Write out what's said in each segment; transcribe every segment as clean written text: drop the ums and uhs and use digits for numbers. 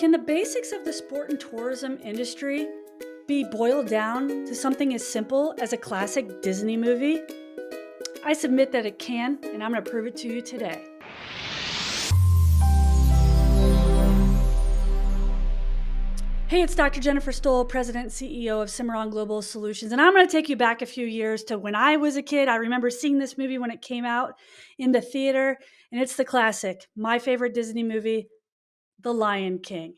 Can the basics of the sport and tourism industry be boiled down to something as simple as a classic Disney movie? I submit that it can, and I'm going to prove it to you today. Hey, it's Dr. Jennifer Stoll, President and CEO of Cimarron Global Solutions, and I'm going to take you back a few years to when I was a kid. I remember seeing this movie when it came out in the theater, and it's the classic, my favorite Disney movie, The Lion King.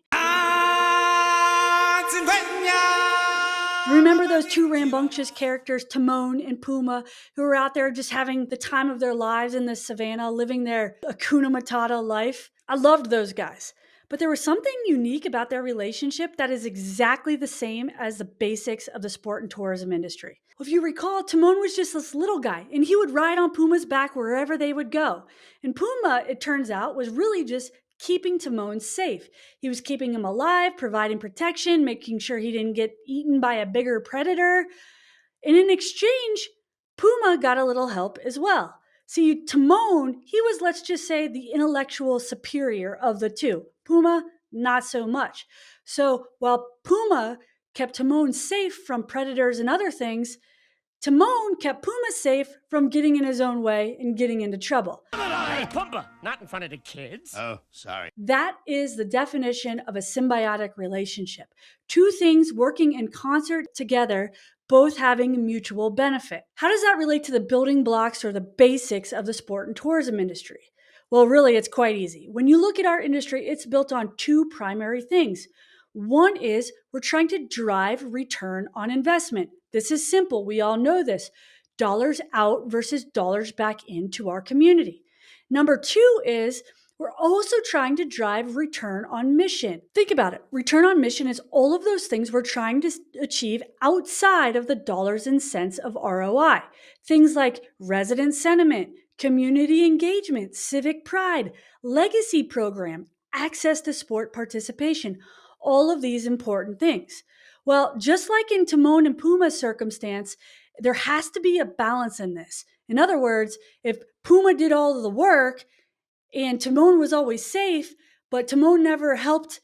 Remember those two rambunctious characters, Timon and Pumbaa, who were out there just having the time of their lives in the savannah, living their Hakuna Matata life? I loved those guys. But there was something unique about their relationship that is exactly the same as the basics of the sport and tourism industry. Well, if you recall, Timon was just this little guy, and he would ride on Pumbaa's back wherever they would go. And Pumbaa, it turns out, was really just keeping Timon safe. He was keeping him alive, providing protection, making sure he didn't get eaten by a bigger predator. And in exchange, Pumbaa got a little help as well. See, Timon, he was, let's just say, the intellectual superior of the two. Pumbaa, not so much. So while Pumbaa kept Timon safe from predators and other things, Timon kept Pumbaa safe from getting in his own way and getting into trouble. Hey, Pumbaa, not in front of the kids. Oh, sorry. That is the definition of a symbiotic relationship. Two things working in concert together, both having mutual benefit. How does that relate to the building blocks or the basics of the sport and tourism industry? Well, really, it's quite easy. When you look at our industry, it's built on two primary things. One is we're trying to drive return on investment. This is simple. We all know this. Dollars out versus dollars back into our community. Number two is we're also trying to drive return on mission. Think about it. Return on mission is all of those things we're trying to achieve outside of the dollars and cents of ROI. Things like resident sentiment, community engagement, civic pride, legacy program, access to sport participation, all of these important things. Well, just like in Timon and Pumbaa's circumstance, there has to be a balance in this. In other words, if Pumbaa did all of the work and Timon was always safe, but Timon never helped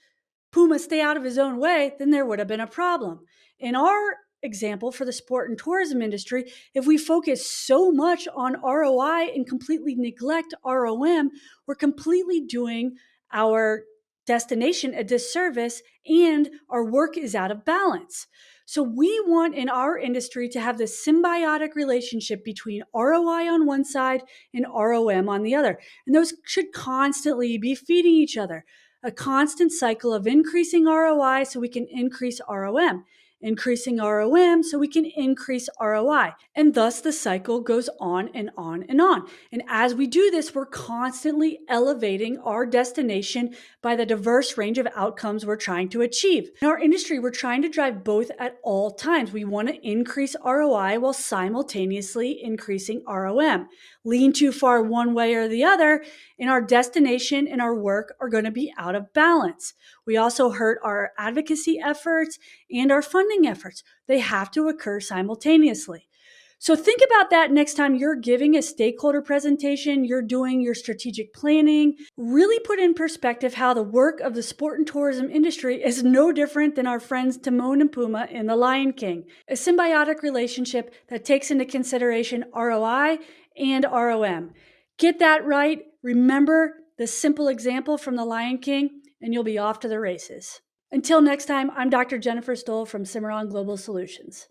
Pumbaa stay out of his own way, then there would have been a problem. In our example for the sport and tourism industry, if we focus so much on ROI and completely neglect ROM, we're completely doing our destination a disservice and our work is out of balance. So we want in our industry to have this symbiotic relationship between ROI on one side and ROM on the other. And those should constantly be feeding each other. A constant cycle of increasing ROI so we can increase ROM, increasing ROM so we can increase ROI. And thus the cycle goes on and on and on. And as we do this, we're constantly elevating our destination by the diverse range of outcomes we're trying to achieve. In our industry, we're trying to drive both at all times. We want to increase ROI while simultaneously increasing ROM. Lean too far one way or the other, and our destination and our work are going to be out of balance. We also hurt our advocacy efforts and our funding efforts. They have to occur simultaneously. So think about that next time you're giving a stakeholder presentation, you're doing your strategic planning. Really put in perspective how the work of the sport and tourism industry is no different than our friends Timon and Pumbaa in The Lion King. A symbiotic relationship that takes into consideration ROI and ROM. Get that right. Remember the simple example from The Lion King, and you'll be off to the races. Until next time, I'm Dr. Jennifer Stoll from Cimarron Global Solutions.